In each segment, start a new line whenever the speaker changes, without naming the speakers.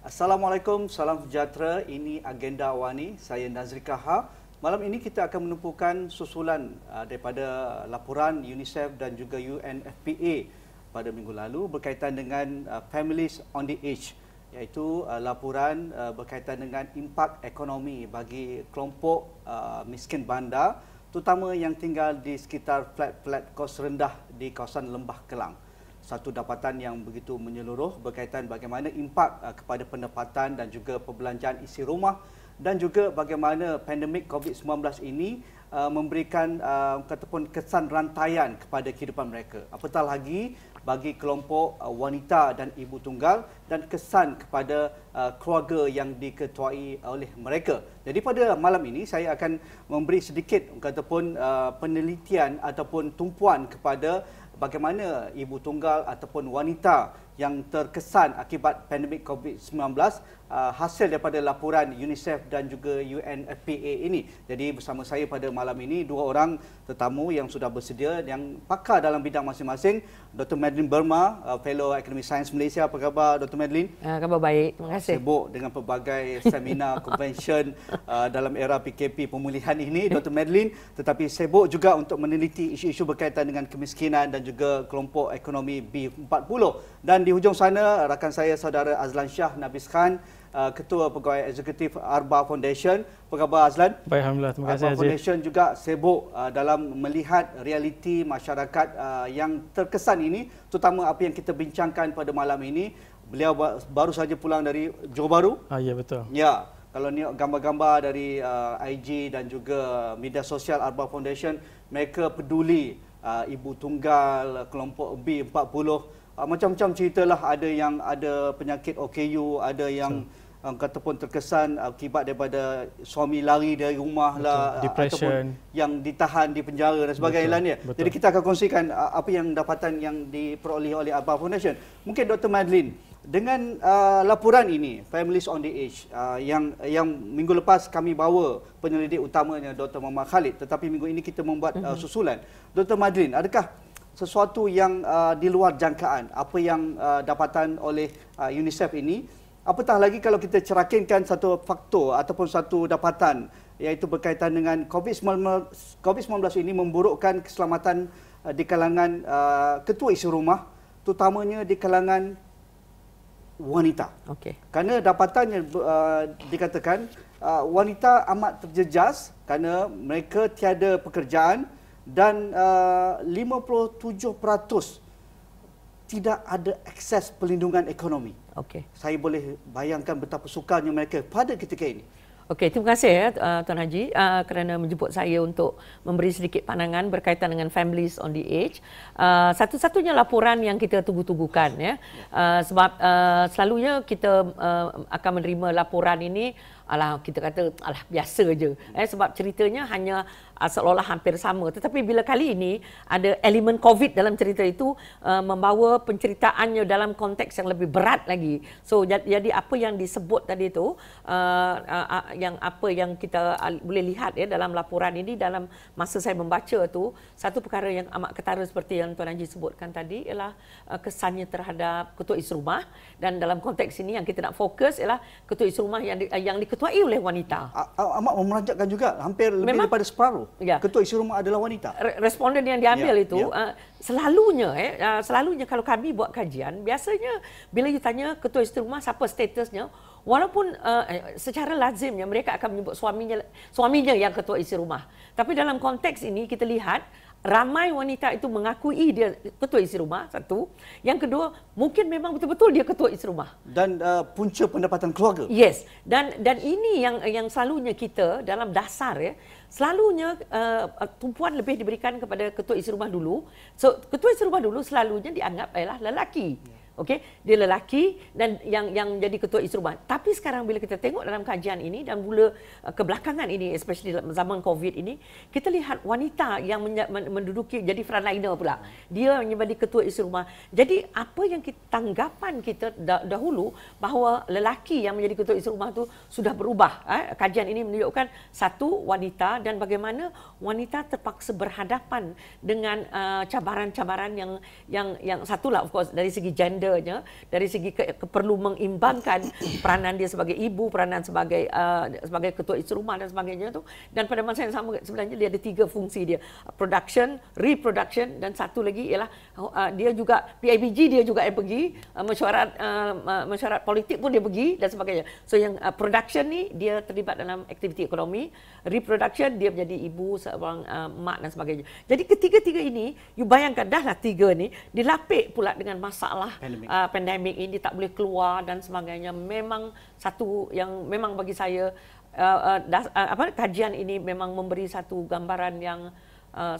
Assalamualaikum, salam sejahtera. Ini Agenda Awani. Saya Nazri Kaha. Malam ini kita akan menumpukan susulan daripada laporan UNICEF dan juga UNFPA pada minggu lalu berkaitan dengan Families on the Edge, iaitu laporan berkaitan dengan impak ekonomi bagi kelompok miskin bandar, terutama yang tinggal di sekitar flat-flat kos rendah di kawasan Lembah Kelang. Satu dapatan yang begitu menyeluruh berkaitan bagaimana impak kepada pendapatan dan juga perbelanjaan isi rumah, dan juga bagaimana pandemik COVID-19 ini memberikan kesan rantaian kepada kehidupan mereka. Apatah lagi bagi kelompok wanita dan ibu tunggal, dan kesan kepada keluarga yang diketuai oleh mereka. Jadi pada malam ini saya akan memberi sedikit penelitian ataupun tumpuan kepada bagaimana ibu tunggal ataupun wanita yang terkesan akibat pandemik COVID-19 hasil daripada laporan UNICEF dan juga UNFPA ini. Jadi bersama saya pada malam ini dua orang tetamu yang sudah bersedia, yang pakar dalam bidang masing-masing. Dr. Madeline Burma, Fellow Akademi Sains Malaysia. Apa khabar Dr. Madeline?
Khabar baik, terima kasih.
Sibuk dengan pelbagai seminar, convention dalam era PKP pemulihan ini Dr. Madeline, tetapi sibuk juga untuk meneliti isu-isu berkaitan dengan kemiskinan dan juga kelompok ekonomi B40. Dan di hujung sana rakan saya saudara Azlan Shah Nabis Khan, Ketua Pegawai Eksekutif Arba Foundation. Apa khabar Azlan?
Baik, alhamdulillah. Terima kasih
Arba Foundation juga sibuk dalam melihat realiti masyarakat yang terkesan ini, terutama apa yang kita bincangkan pada malam ini. Beliau baru saja pulang dari Johor Bahru.
Ya, betul.
Ya, kalau ni gambar-gambar dari IG dan juga media sosial Arba Foundation, mereka peduli ibu tunggal, kelompok B40. Macam-macam ceritalah, ada yang ada penyakit OKU, ada yang kataupun terkesan akibat daripada suami lari dari rumah lah, ataupun yang ditahan di penjara dan sebagainya. Jadi kita akan kongsikan apa yang dapatan yang diperoleh oleh Arba Foundation. Mungkin Dr. Madeline, dengan laporan ini Families on the Edge yang minggu lepas kami bawa penyelidik utamanya Dr. Muhammad Khalid, tetapi minggu ini kita membuat susulan. Dr. Madeline, adakah sesuatu yang di luar jangkaan apa yang dapatan oleh UNICEF ini? Apatah lagi kalau kita cerakinkan satu faktor ataupun satu dapatan, iaitu berkaitan dengan COVID-19 ini memburukkan keselamatan di kalangan ketua isi rumah, terutamanya di kalangan wanita. Kerana dapatannya dikatakan wanita amat terjejas kerana mereka tiada pekerjaan, dan 57% tidak ada akses perlindungan ekonomi. Saya boleh bayangkan betapa sukarnya mereka pada ketika ini.
Terima kasih ya Tuan Haji kerana menjemput saya untuk memberi sedikit pandangan berkaitan dengan Families on the Edge. Satu-satunya laporan yang kita tunggu-tunggukan ya. Sebab selalunya kita akan menerima laporan ini, kita kata biasa je. Sebab ceritanya hanya seolah-olah hampir sama. Tetapi bila kali ini ada elemen COVID dalam cerita itu, membawa penceritaannya dalam konteks yang lebih berat lagi. So jadi apa yang disebut tadi itu, apa yang kita boleh lihat ya dalam laporan ini, dalam masa saya membaca tu, satu perkara yang amat ketara seperti yang Tuan Haji sebutkan tadi ialah kesannya terhadap ketua isi rumah, dan dalam konteks ini yang kita nak fokus ialah ketua isi rumah yang diketuai oleh wanita.
Amat memuranjakkan juga, hampir lebih daripada separuh ketua isi rumah adalah wanita.
Responden yang diambil itu selalunya kalau kami buat kajian, biasanya bila you tanya ketua isi rumah siapa statusnya, walaupun secara lazimnya mereka akan menyebut suaminya yang ketua isi rumah. Tapi dalam konteks ini kita lihat ramai wanita itu mengakui dia ketua isi rumah, satu. Yang kedua, mungkin memang betul-betul dia ketua isi rumah.
Dan punca pendapatan keluarga.
Yes. Dan ini yang selalunya kita dalam dasar ya, selalunya tumpuan lebih diberikan kepada ketua isi rumah dulu. So ketua isi rumah dulu selalunya dianggap adalah lelaki. Dia lelaki dan yang jadi ketua isi rumah. Tapi sekarang bila kita tengok dalam kajian ini dan mula kebelakangan ini, especially dalam zaman COVID ini, kita lihat wanita yang menduduki jadi frontliner pula. Dia menjadi ketua isi rumah. Jadi apa yang tanggapan kita dahulu bahawa lelaki yang menjadi ketua isi rumah tu sudah berubah. Kajian ini menunjukkan satu, wanita, dan bagaimana wanita terpaksa berhadapan dengan cabaran-cabaran yang satulah of course dari segi gender adanya dari segi perlu mengimbangkan peranan dia sebagai ibu, peranan sebagai ketua isteri rumah dan sebagainya tu. Dan pada masa yang sama sebenarnya dia ada 3 fungsi dia: production, reproduction, dan satu lagi ialah dia juga PIBG, dia juga yang pergi mesyuarat politik pun dia pergi dan sebagainya. So yang production ni dia terlibat dalam aktiviti ekonomi, reproduction dia menjadi ibu, seorang mak dan sebagainya. Jadi ketiga-tiga ini, you bayangkan dahlah 3 ni dilapik pula dengan masalah pandemik ini, tak boleh keluar dan sebagainya. Memang satu yang memang bagi saya kajian ini memang memberi satu gambaran yang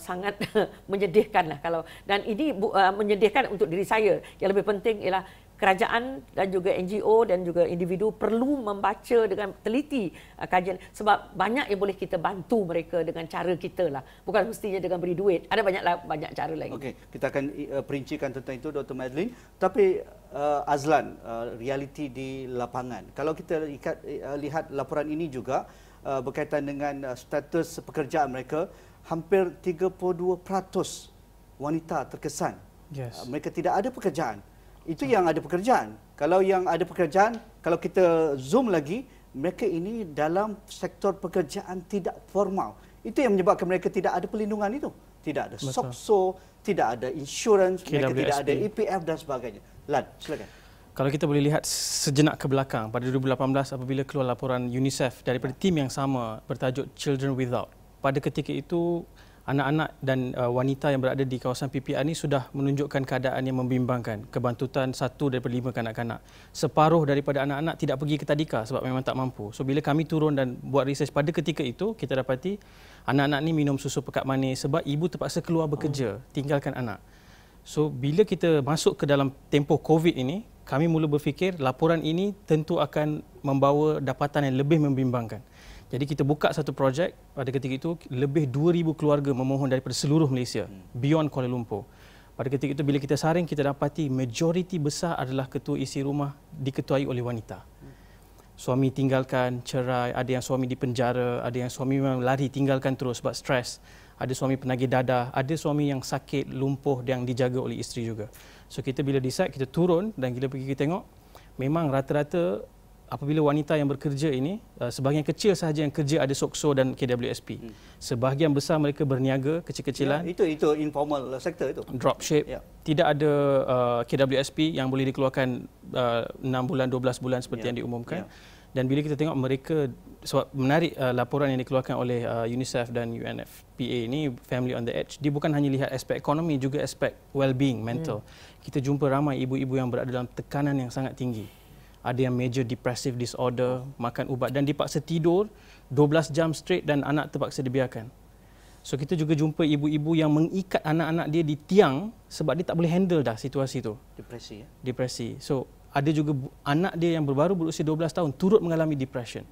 sangat menyedihkan lah dan ini menyedihkan untuk diri saya. Yang lebih penting ialah kerajaan dan juga NGO dan juga individu perlu membaca dengan teliti kajian, sebab banyak yang boleh kita bantu mereka dengan cara kita lah, bukan mestinya dengan beri duit. Ada banyak cara lagi. Okey,
kita akan perincikan tentang itu, Dr. Madeline. Tapi Azlan, realiti di lapangan, kalau kita lihat laporan ini juga berkaitan dengan status pekerjaan mereka, hampir 32% wanita terkesan mereka tidak ada pekerjaan. Itu yang ada pekerjaan. Kalau yang ada pekerjaan, kalau kita zoom lagi, mereka ini dalam sektor pekerjaan tidak formal. Itu yang menyebabkan mereka tidak ada perlindungan itu. Tidak ada SOCSO, tidak ada insurans, mereka tidak ada EPF dan sebagainya. Lan, silakan.
Kalau kita boleh lihat sejenak ke belakang, pada 2018 apabila keluar laporan UNICEF daripada tim yang sama bertajuk Children Without, pada ketika itu anak-anak dan wanita yang berada di kawasan PPR ini sudah menunjukkan keadaan yang membimbangkan. Kebantutan 1 daripada 5 kanak-kanak. Separuh daripada anak-anak tidak pergi ke tadika sebab memang tak mampu. So bila kami turun dan buat research pada ketika itu, kita dapati anak-anak ni minum susu pekat manis sebab ibu terpaksa keluar bekerja, tinggalkan anak. So bila kita masuk ke dalam tempoh COVID ini, kami mula berfikir laporan ini tentu akan membawa dapatan yang lebih membimbangkan. Jadi kita buka satu projek, pada ketika itu lebih 2,000 keluarga memohon daripada seluruh Malaysia, beyond Kuala Lumpur. Pada ketika itu bila kita saring, kita dapati majoriti besar adalah ketua isi rumah diketuai oleh wanita. Suami tinggalkan, cerai, ada yang suami dipenjara, ada yang suami memang lari tinggalkan terus sebab stres. Ada suami penagih dadah, ada suami yang sakit, lumpuh yang dijaga oleh isteri juga. So kita bila decide, kita turun dan kita pergi kita tengok, memang rata-rata apabila wanita yang bekerja ini, sebahagian kecil sahaja yang kerja ada SOCSO dan KWSP. Sebahagian besar mereka berniaga kecil-kecilan.
Itu informal sector itu.
Dropship. Tidak ada KWSP yang boleh dikeluarkan 6 bulan, 12 bulan seperti yang diumumkan. Dan bila kita tengok mereka, sebab menarik laporan yang dikeluarkan oleh UNICEF dan UNFPA ini, Family on the Edge, dia bukan hanya lihat aspek ekonomi, juga aspek well-being, mental. Kita jumpa ramai ibu-ibu yang berada dalam tekanan yang sangat tinggi. Ada yang major depressive disorder, makan ubat dan dipaksa tidur 12 jam straight dan anak terpaksa dibiarkan. So kita juga jumpa ibu-ibu yang mengikat anak-anak dia di tiang sebab dia tak boleh handle dah situasi tu.
Depresi ya?
Depresi. So ada juga anak dia yang baru berusia 12 tahun turut mengalami depression.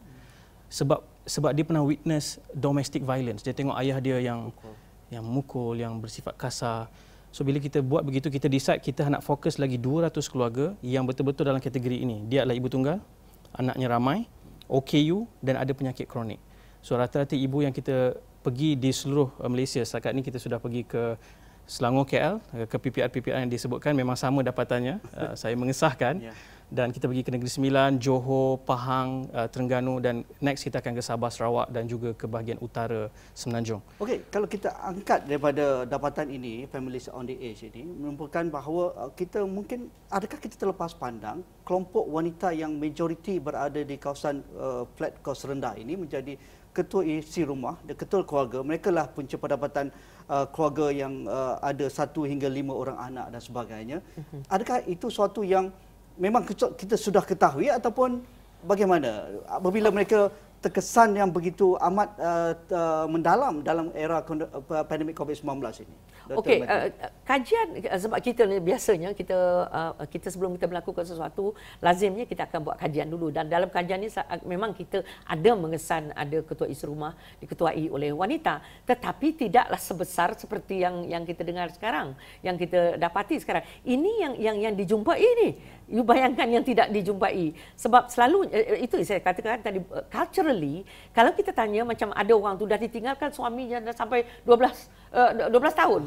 Sebab dia pernah witness domestic violence. Dia tengok ayah dia yang mukul, yang bersifat kasar. So bila kita buat begitu, kita decide kita nak fokus lagi 200 keluarga yang betul-betul dalam kategori ini. Dia adalah ibu tunggal, anaknya ramai, OKU dan ada penyakit kronik. So rata-rata ibu yang kita pergi di seluruh Malaysia, setakat ini kita sudah pergi ke Selangor, KL, ke PPR yang disebutkan memang sama dapatannya. Saya mengesahkan. Dan kita pergi ke Negeri Sembilan, Johor, Pahang, Terengganu dan next kita akan ke Sabah, Sarawak dan juga ke bahagian utara Semenanjung.
Okey, kalau kita angkat daripada dapatan ini, Families on the Edge ini, menunjukkan bahawa kita mungkin, adakah kita terlepas pandang kelompok wanita yang majoriti berada di kawasan flat kos rendah ini menjadi ketua isi rumah, ketua keluarga, mereka lah punca pendapatan keluarga yang ada 1 hingga 5 orang anak dan sebagainya. Adakah itu suatu yang memang kita sudah ketahui ataupun bagaimana apabila mereka terkesan yang begitu amat mendalam dalam era pandemik COVID-19 ini?
Okey, kajian sebab kita ni biasanya kita sebelum kita melakukan sesuatu lazimnya kita akan buat kajian dulu, dan dalam kajian ni memang kita ada mengesan ada ketua isi rumah diketuai oleh wanita, tetapi tidaklah sebesar seperti yang kita dengar sekarang, yang kita dapati sekarang. Ini yang dijumpai ini You bayangkan yang tidak dijumpai. Sebab selalu, itu saya katakan tadi, culturally, kalau kita tanya macam ada orang tu dah ditinggalkan suaminya dah sampai 12 tahun.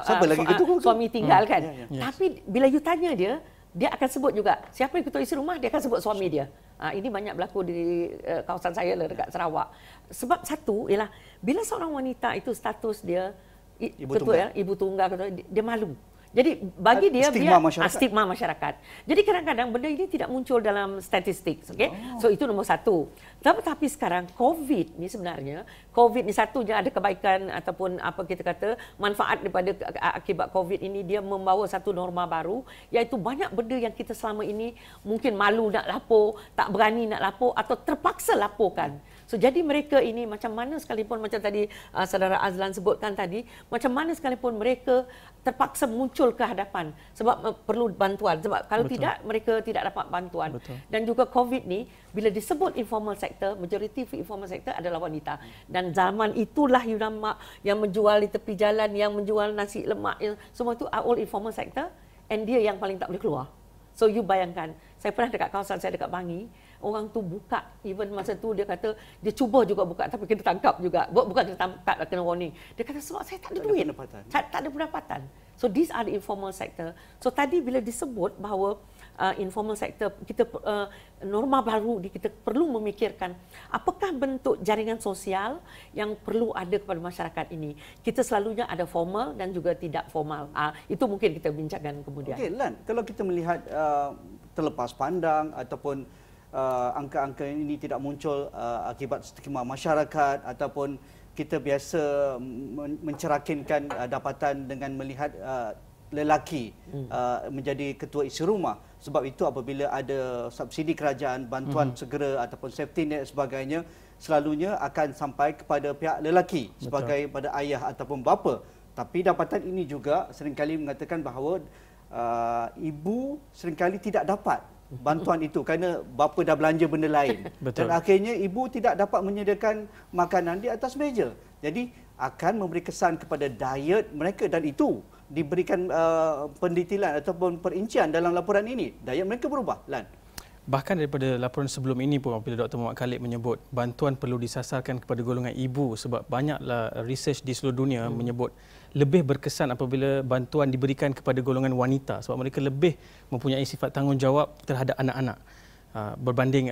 Siapa lagi ketua?
Suami tinggalkan.
Yes.
Tapi bila you tanya dia akan sebut juga siapa yang ketua isi rumah, dia akan sebut suami dia. Ini banyak berlaku di kawasan saya lah, dekat Sarawak. Sebab satu ialah bila seorang wanita itu status dia ibu tunggal, dia malu. Jadi bagi dia stigma masyarakat. Jadi kadang-kadang benda ini tidak muncul dalam statistik, okey. So itu nombor satu. Tetapi sekarang COVID ni sebenarnya, COVID ni satunya ada kebaikan ataupun apa kita kata manfaat daripada akibat COVID ini, dia membawa satu norma baru, iaitu banyak benda yang kita selama ini mungkin malu nak lapor, tak berani nak lapor atau terpaksa laporkan. So jadi mereka ini macam mana sekalipun, macam tadi saudara Azlan sebutkan tadi, macam mana sekalipun mereka terpaksa muncul ke hadapan sebab perlu bantuan. Sebab kalau tidak, mereka tidak dapat bantuan. Dan juga COVID ni, bila disebut informal sector, majoriti informal sector adalah wanita. Dan zaman itulah you nampak yang menjual di tepi jalan, yang menjual nasi lemak, semua itu all informal sector, and dia yang paling tak boleh keluar. So you bayangkan, saya pernah dekat kawasan saya dekat Bangi, orang tu buka, even masa tu dia kata dia cuba juga buka tapi kena tangkap juga. Bukan kena tangkap, kena warning. Dia kata sebab saya tak ada duit, tak ada pendapatan. So these are the informal sector. So tadi bila disebut bahawa informal sector, kita norma baru, kita perlu memikirkan apakah bentuk jaringan sosial yang perlu ada kepada masyarakat ini. Kita selalunya ada formal dan juga tidak formal. Itu mungkin kita bincangkan kemudian.
Okey, Lan, kalau kita melihat terlepas pandang ataupun angka-angka ini tidak muncul akibat stigma masyarakat ataupun kita biasa mencerakinkan dapatan dengan melihat lelaki menjadi ketua isi rumah. Sebab itu apabila ada subsidi kerajaan, bantuan segera ataupun safety net sebagainya, selalunya akan sampai kepada pihak lelaki sebagai pada ayah ataupun bapa. Tapi dapatan ini juga seringkali mengatakan bahawa ibu seringkali tidak dapat bantuan itu kerana bapa dah belanja benda lain. Dan akhirnya ibu tidak dapat menyediakan makanan di atas meja. Jadi akan memberi kesan kepada diet mereka, dan itu diberikan pendetilan ataupun perincian dalam laporan ini. Diet mereka berubah, Lan.
Bahkan daripada laporan sebelum ini pun, apabila Dr. Muhammad Khalid menyebut bantuan perlu disasarkan kepada golongan ibu, sebab banyaklah research di seluruh dunia menyebut lebih berkesan apabila bantuan diberikan kepada golongan wanita sebab mereka lebih mempunyai sifat tanggungjawab terhadap anak-anak berbanding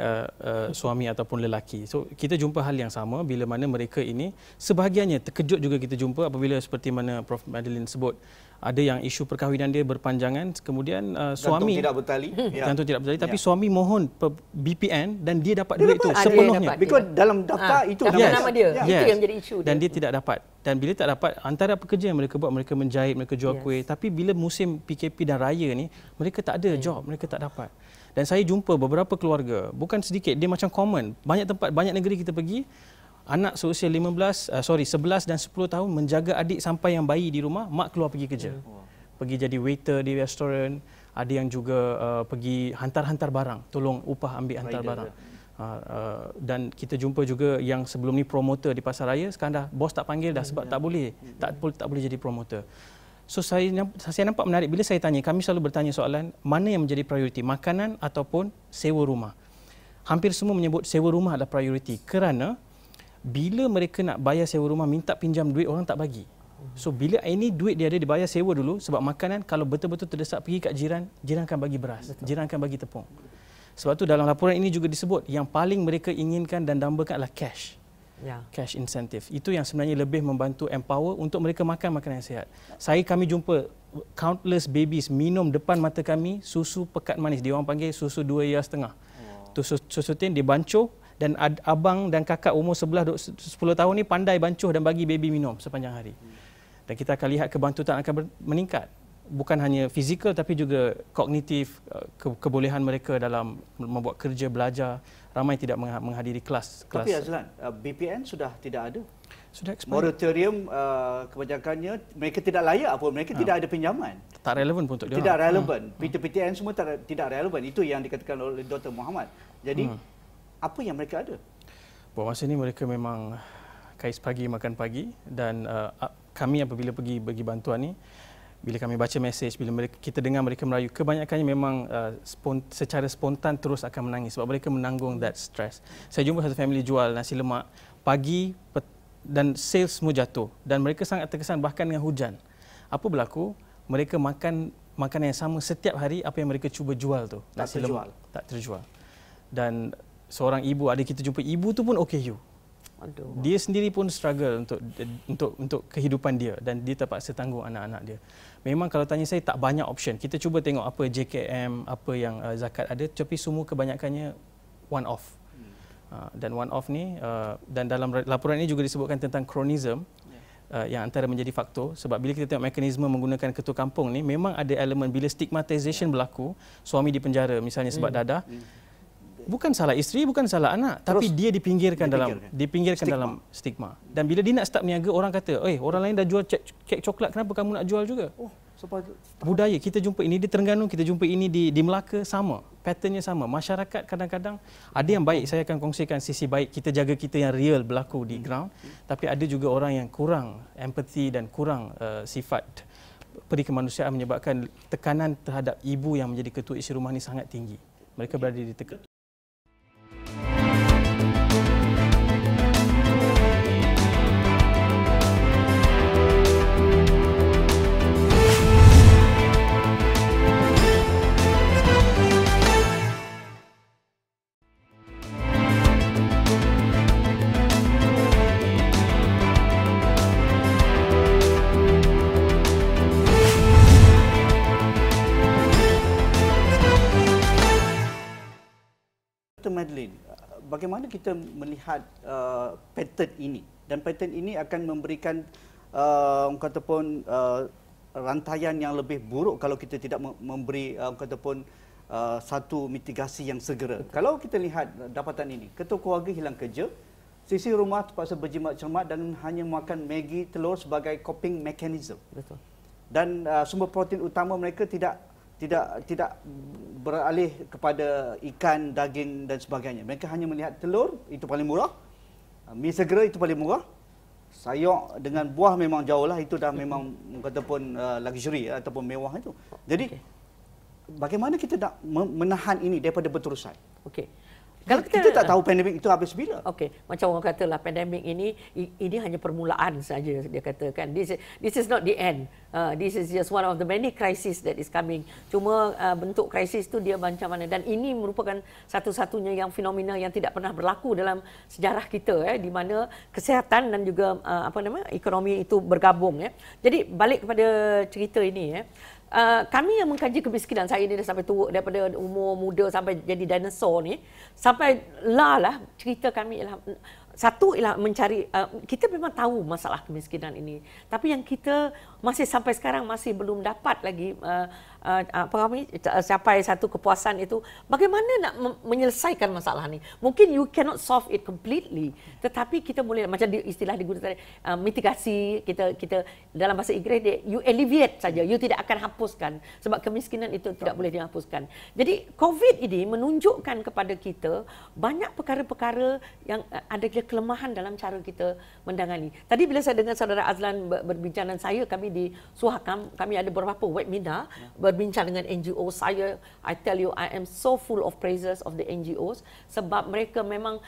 suami ataupun lelaki. So kita jumpa hal yang sama bila mana mereka ini sebahagiannya terkejut juga kita jumpa apabila seperti mana Prof Madeline sebut, ada yang isu perkahwinan dia berpanjangan, kemudian suami
gantung tidak bertali,
tapi suami mohon BPN dan dia dapat duit itu sepenuhnya.
Because dalam daftar itu
nama dia. Itu yang menjadi isu.
Dan dia tidak dapat. Dan bila tak dapat, antara pekerja yang mereka buat, mereka menjahit, mereka jual kuih. Tapi bila musim PKP dan raya ni, mereka tak ada job, mereka tak dapat. Dan saya jumpa beberapa keluarga, bukan sedikit, dia macam common. Banyak tempat, banyak negeri kita pergi, anak seusia 11 dan 10 tahun menjaga adik sampai yang bayi di rumah, mak keluar pergi kerja. Pergi jadi waiter di restoran, ada yang juga pergi hantar-hantar barang, tolong upah ambil hantar barang. Dan kita jumpa juga yang sebelum ni promoter di pasar raya, sekarang dah bos tak panggil dah sebab tak boleh jadi promoter. So saya nampak menarik bila saya tanya, kami selalu bertanya soalan, mana yang menjadi prioriti, makanan ataupun sewa rumah? Hampir semua menyebut sewa rumah adalah prioriti kerana bila mereka nak bayar sewa rumah, minta pinjam duit, orang tak bagi. So bila ini duit dia ada, dibayar sewa dulu, sebab makanan kalau betul-betul terdesak pergi kat jiran, jiran akan bagi beras, jiran akan bagi tepung. Sebab tu dalam laporan ini juga disebut yang paling mereka inginkan dan dambakan adalah cash. Cash incentive. Itu yang sebenarnya lebih membantu empower untuk mereka makan makanan yang sihat. Kami jumpa countless babies minum depan mata kami susu pekat manis. Dia orang panggil susu 2,5 years. Tu susu tin dibancuh, dan abang dan kakak umur 11-10 tahun ni pandai bancuh dan bagi baby minum sepanjang hari. Dan kita akan lihat kebantutan akan meningkat. Bukan hanya fizikal tapi juga kognitif, kebolehan mereka dalam membuat kerja, belajar. Ramai tidak menghadiri kelas.
Tapi Azlan, BPN sudah tidak ada.
Sudah expired.
Moratorium kebanyakannya mereka tidak layak pun, mereka tidak ada pinjaman.
Tak relevan pun untuk dia.
Tidak relevan. PTN semua tidak relevan. Itu yang dikatakan oleh Dr. Muhammad. Jadi apa yang mereka ada?
Buat masa ini mereka memang kais pagi makan pagi, dan kami apabila pergi bagi bantuan ni, bila kami baca mesej, bila kita dengar mereka merayu, kebanyakannya memang secara spontan terus akan menangis sebab mereka menanggung that stress. Saya jumpa satu family jual nasi lemak pagi dan sales semua jatuh dan mereka sangat terkesan bahkan dengan hujan. Apa berlaku? Mereka makan makanan yang sama setiap hari, apa yang mereka cuba jual tu nasi lemak tak terjual. Dan seorang ibu, ada kita jumpa ibu tu pun OKU. Aduh. Dia sendiri pun struggle untuk kehidupan dia dan dia terpaksa tanggung anak-anak dia. Memang kalau tanya saya tak banyak option. Kita cuba tengok apa JKM, apa yang zakat ada, tapi semua kebanyakannya one off. Dan one off ni dan dalam laporan ini juga disebutkan tentang kronism yang antara menjadi faktor sebab bila kita tengok mekanisme menggunakan ketua kampung ni memang ada elemen bila stigmatization berlaku, suami di penjara misalnya sebab dadah. Bukan salah isteri, bukan salah anak, tapi dia dipinggirkan dalam stigma. Dan bila dia nak start berniaga, orang kata, orang lain dah jual kek coklat, kenapa kamu nak jual juga? Budaya kita jumpa ini di Terengganu, kita jumpa ini di Melaka, sama, patternnya sama. Masyarakat kadang-kadang ada yang baik, saya akan kongsikan sisi baik, kita jaga kita yang real berlaku di ground, tapi ada juga orang yang kurang empathy dan kurang sifat perikemanusiaan menyebabkan tekanan terhadap ibu yang menjadi ketua isi rumah ini sangat tinggi. Mereka berada di teka.
Dr. Madeline, bagaimana kita melihat pattern ini? Dan pattern ini akan memberikan kataupun rantaian yang lebih buruk kalau kita tidak memberi kataupun satu mitigasi yang segera. Kalau kita lihat dapatan ini, ketua keluarga hilang kerja, sisi rumah terpaksa berjimat cermat dan hanya makan Maggi telur sebagai coping mechanism.
Betul.
Dan sumber protein utama mereka tidak beralih kepada ikan, daging dan sebagainya. Mereka hanya melihat telur, itu paling murah. Mi segera itu paling murah. Sayur dengan buah memang jauh lah, itu dah memang ataupun luxury ataupun mewah itu. Jadi bagaimana kita nak menahan ini daripada berterusan?
Okey.
Kalau kita tak tahu pandemik itu habis bila.
Okey, macam orang katalah pandemik ini hanya permulaan saja, dia katakan. This is not the end. This is just one of the many crises that is coming. Cuma bentuk krisis tu dia macam mana, dan ini merupakan satu-satunya yang fenomena yang tidak pernah berlaku dalam sejarah kita, di mana kesihatan dan juga ekonomi itu bergabung. Jadi balik kepada cerita ini, kami yang mengkaji kemiskinan, saya ni dah sampai tua, daripada umur muda sampai jadi dinosaur ni, sampai lah cerita kami ialah satu ialah mencari, kita memang tahu masalah kemiskinan ini, tapi yang kita masih sampai sekarang masih belum dapat lagi capai satu kepuasan itu, bagaimana nak menyelesaikan masalah ni. Mungkin you cannot solve it completely, tetapi kita boleh, macam istilah digunakan mitigasi, kita dalam bahasa Inggeris you alleviate saja, you tidak akan hapuskan, sebab kemiskinan itu tidak boleh dihapuskan. Jadi COVID ini menunjukkan kepada kita banyak perkara-perkara yang ada kelemahan dalam cara kita mendangani. Tadi bila saya dengar saudara Azlan berbincang dengan saya, kami di Suhakam, kami ada beberapa webinar berbincang dengan NGO. I tell you, I am so full of praises of the NGOs, sebab mereka memang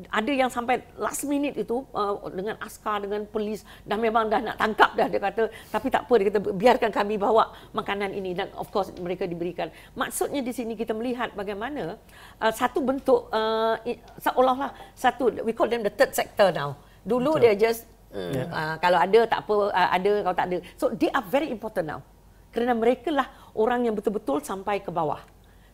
ada yang sampai last minute itu dengan askar, dengan polis, dah memang dah nak tangkap dah, dia kata, tapi tak apa, dia kata biarkan kami bawa makanan ini, dan of course mereka diberikan. Maksudnya di sini kita melihat bagaimana satu bentuk seolah-olah satu, we call them the third sector now. Dulu dia just kalau ada tak apa, ada kalau tak ada. So they are very important now, kerana mereka lah orang yang betul-betul sampai ke bawah.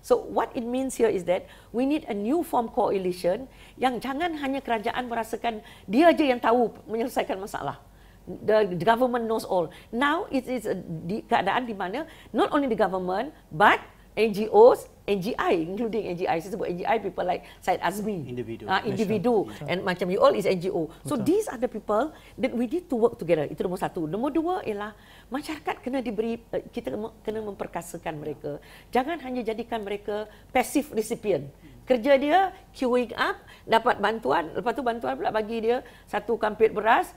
So what it means here is that we need a new form coalition yang jangan hanya kerajaan merasakan dia aja yang tahu menyelesaikan masalah. The government knows all. Now it is keadaan di mana not only the government but NGOs, NGI, including NGI, saya sebut NGI, people like Syed Azmi, individu, and macam you all is NGO. So these are the people that we need to work together. Itu nombor satu. Nombor dua ialah masyarakat kena diberi, kita kena memperkasakan mereka. Jangan hanya jadikan mereka passive recipient. Kerja dia queuing up, dapat bantuan, lepas tu bantuan pula bagi dia satu kampit beras,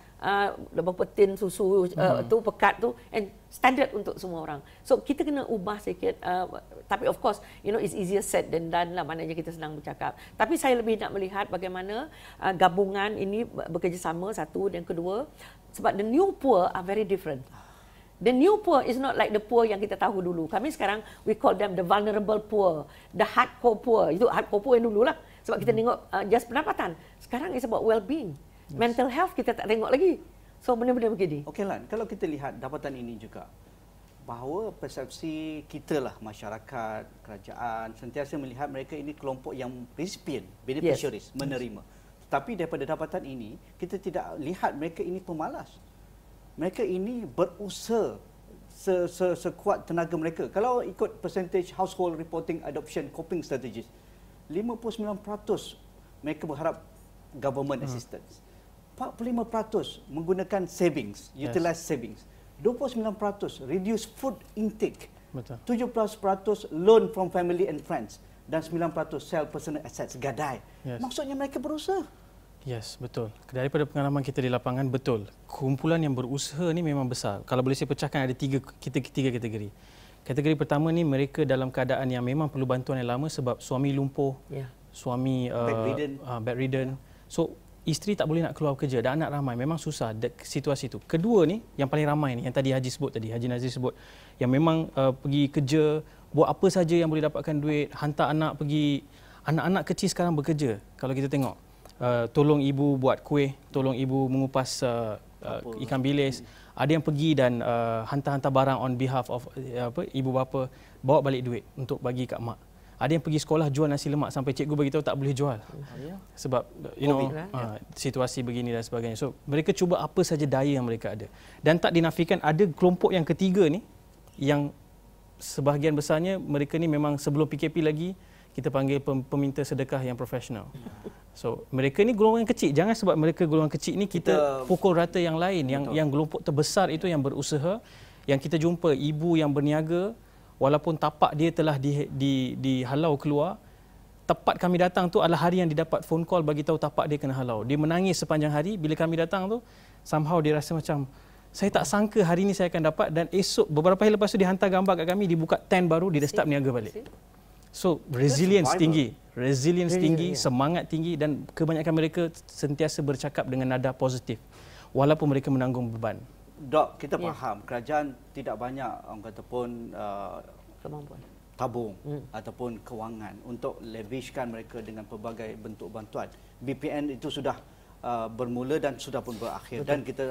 beberapa tin susu tu pekat tu, and standard untuk semua orang. So kita kena ubah sikit, tapi of course it's easier said than done lah, maknanya kita senang bercakap. Tapi saya lebih nak melihat bagaimana gabungan ini bekerjasama, satu, dan kedua, sebab the new poor are very different. The new poor is not like the poor yang kita tahu dulu. Kami sekarang, we call them the vulnerable poor, the hardcore poor. Itu hardcore poor yang dulu lah. Sebab kita tengok just pendapatan. Sekarang is about well-being. Yes. Mental health kita tak tengok lagi. So benda-benda begini.
Okey Lan, kalau kita lihat dapatan ini juga, bahawa persepsi kita lah, masyarakat, kerajaan, sentiasa melihat mereka ini kelompok yang recipient, beneficiaries, menerima. Tapi daripada dapatan ini, kita tidak lihat mereka ini pemalas. Mereka ini berusaha sekuat tenaga mereka. Kalau ikut percentage household reporting adoption coping strategies, 59% mereka berharap government assistance. 45% menggunakan savings, utilize savings. 29% reduce food intake.
Betul.
17% loan from family and friends. Dan 9% sell personal assets, gadai.
Yes.
Maksudnya mereka berusaha.
Yes, betul. Daripada pengalaman kita di lapangan, betul. Kumpulan yang berusaha ni memang besar. Kalau boleh saya pecahkan, ada tiga kategori. Kategori pertama ni mereka dalam keadaan yang memang perlu bantuan yang lama sebab suami lumpuh, suami bedridden. So, isteri tak boleh nak keluar kerja dan anak ramai. Memang susah situasi itu. Kedua ni, yang paling ramai ni, yang tadi Haji Nazir sebut, yang memang pergi kerja, buat apa saja yang boleh dapatkan duit, hantar anak pergi. Anak-anak kecil sekarang bekerja. Kalau kita tengok, tolong ibu buat kuih, tolong ibu mengupas ikan bilis. Ada yang pergi dan hantar-hantar barang on behalf of ibu bapa, bawa balik duit untuk bagi kat mak. Ada yang pergi sekolah jual nasi lemak sampai cikgu bagi tahu tak boleh jual. Sebab situasi begini dan sebagainya. So mereka cuba apa saja daya yang mereka ada. Dan tak dinafikan ada kelompok yang ketiga ni yang sebahagian besarnya mereka ni memang sebelum PKP lagi kita panggil peminta sedekah yang profesional. So mereka ni golongan kecil. Jangan sebab mereka golongan kecil ni kita pukul rata yang lain. Yang kelompok terbesar itu yang berusaha, yang kita jumpa ibu yang berniaga walaupun tapak dia telah dihalau keluar. Tepat kami datang tu adalah hari yang dia dapat phone call bagi tahu tapak dia kena halau. Dia menangis sepanjang hari. Bila kami datang tu, somehow dia rasa macam saya tak sangka hari ni saya akan dapat, dan esok beberapa hari lepas tu dia hantar gambar kat kami, dibuka tent baru, dia dah start berniaga balik. So resilience tinggi, semangat tinggi, dan kebanyakan mereka sentiasa bercakap dengan nada positif walaupun mereka menanggung beban.
Dok, kita faham kerajaan tidak banyak orang kata pun
kemampuan
tabung ataupun kewangan untuk lavishkan mereka dengan pelbagai bentuk bantuan. BPN itu sudah bermula dan sudah pun berakhir. Betul. Dan kita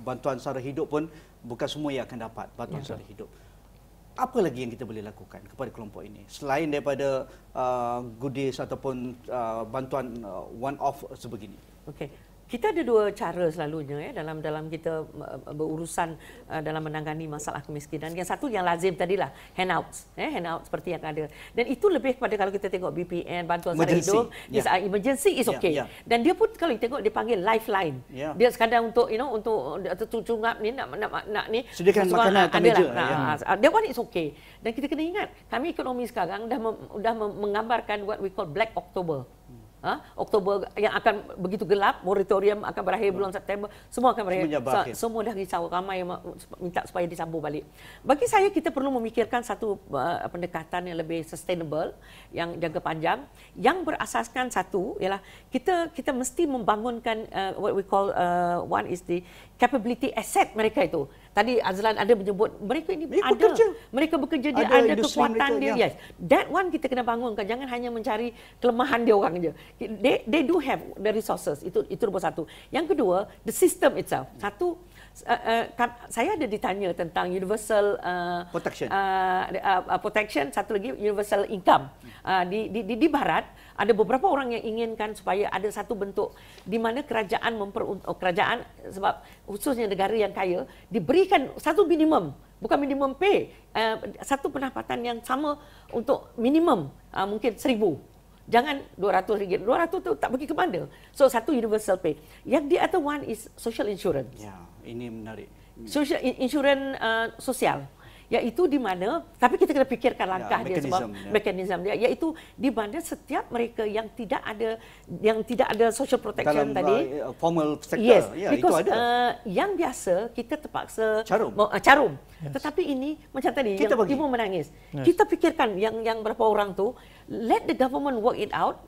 bantuan sara hidup pun bukan semua yang akan dapat bantuan sara hidup. Apa lagi yang kita boleh lakukan kepada kelompok ini selain daripada goodies ataupun bantuan one off sebegini?
Okey. Kita ada dua cara selalunya dalam kita berurusan dalam menangani masalah kemiskinan. Yang satu yang lazim tadilah handouts, handouts seperti yang ada. Dan itu lebih kepada kalau kita tengok BPN, bantuan sara hidup, emergency is okay. Dan dia pun kalau kita tengok dia panggil lifeline. Dia sekadar untuk untuk cungap ni nak ni
sediakan makanan atas meja.
That one is okay. Dan kita kena ingat, kami ekonomi sekarang dah menggambarkan what we call Black October. Oktober yang akan begitu gelap, moratorium akan berakhir bulan September, semua akan berakhir. Semua dah risau, ramai yang minta supaya disambung balik. Bagi saya kita perlu memikirkan satu pendekatan yang lebih sustainable, yang jangka panjang, yang berasaskan satu ialah kita mesti membangunkan what we call one is the capability asset mereka itu. Tadi Azlan ada menyebut mereka ini mereka bekerja, dia ada kekuatan dia. Yes, that one kita kena bangunkan. Jangan hanya mencari kelemahan dia orang je. They do have the resources. Itu nombor satu. Yang kedua, the system itself. Satu, saya ada ditanya tentang universal protection. Satu lagi universal income. Di Barat ada beberapa orang yang inginkan supaya ada satu bentuk di mana kerajaan kerajaan sebab khususnya negara yang kaya diberikan satu minimum, bukan minimum pay, satu pendapatan yang sama untuk minimum mungkin 1,000. Jangan RM200. 200 tu tak pergi ke mana. So satu universal pay. Yang the other one is social insurance.
Ya, ini menarik.
Social insurance sosial iaitu di mana, tapi kita kena fikirkan langkah dia sebab
mekanisme,
mekanisme dia, iaitu di mana setiap mereka yang tidak ada social protection
dalam
tadi,
formal sector,
yes,
itu
because
ada.
yang biasa kita terpaksa
carum.
Yes. Tetapi ini macam tadi
Kita
yang
bagi.
ibu menangis.
Yes.
Kita fikirkan yang berapa orang tu, let the government work it out.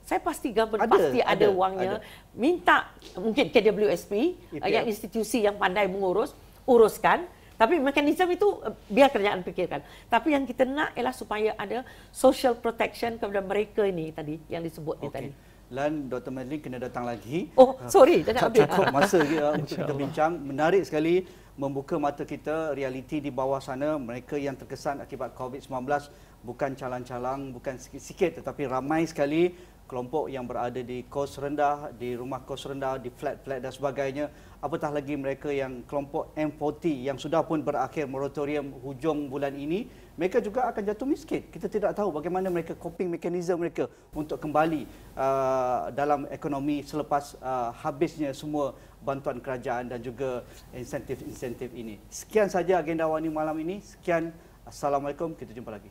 Saya pasti government pasti ada wangnya. Minta mungkin KWSP yang institusi yang pandai uruskan. Tapi mekanisme itu biar kerajaan fikirkan. Tapi yang kita nak ialah supaya ada social protection kepada mereka ini tadi yang disebut tadi.
Dan Dr. Madeline kena datang lagi.
Oh, sorry, jangan habis.
Cukup masa untuk kita bincang. Menarik sekali membuka mata kita realiti di bawah sana. Mereka yang terkesan akibat COVID-19 bukan calang-calang, bukan sikit-sikit, tetapi ramai sekali kelompok yang berada di kos rendah, di rumah kos rendah, di flat-flat dan sebagainya. Apatah lagi mereka yang kelompok M40 yang sudah pun berakhir moratorium hujung bulan ini, mereka juga akan jatuh miskin. Kita tidak tahu bagaimana mereka coping mekanisme mereka untuk kembali dalam ekonomi selepas habisnya semua bantuan kerajaan dan juga insentif-insentif ini. Sekian saja agenda Wani malam ini. Sekian. Assalamualaikum. Kita jumpa lagi.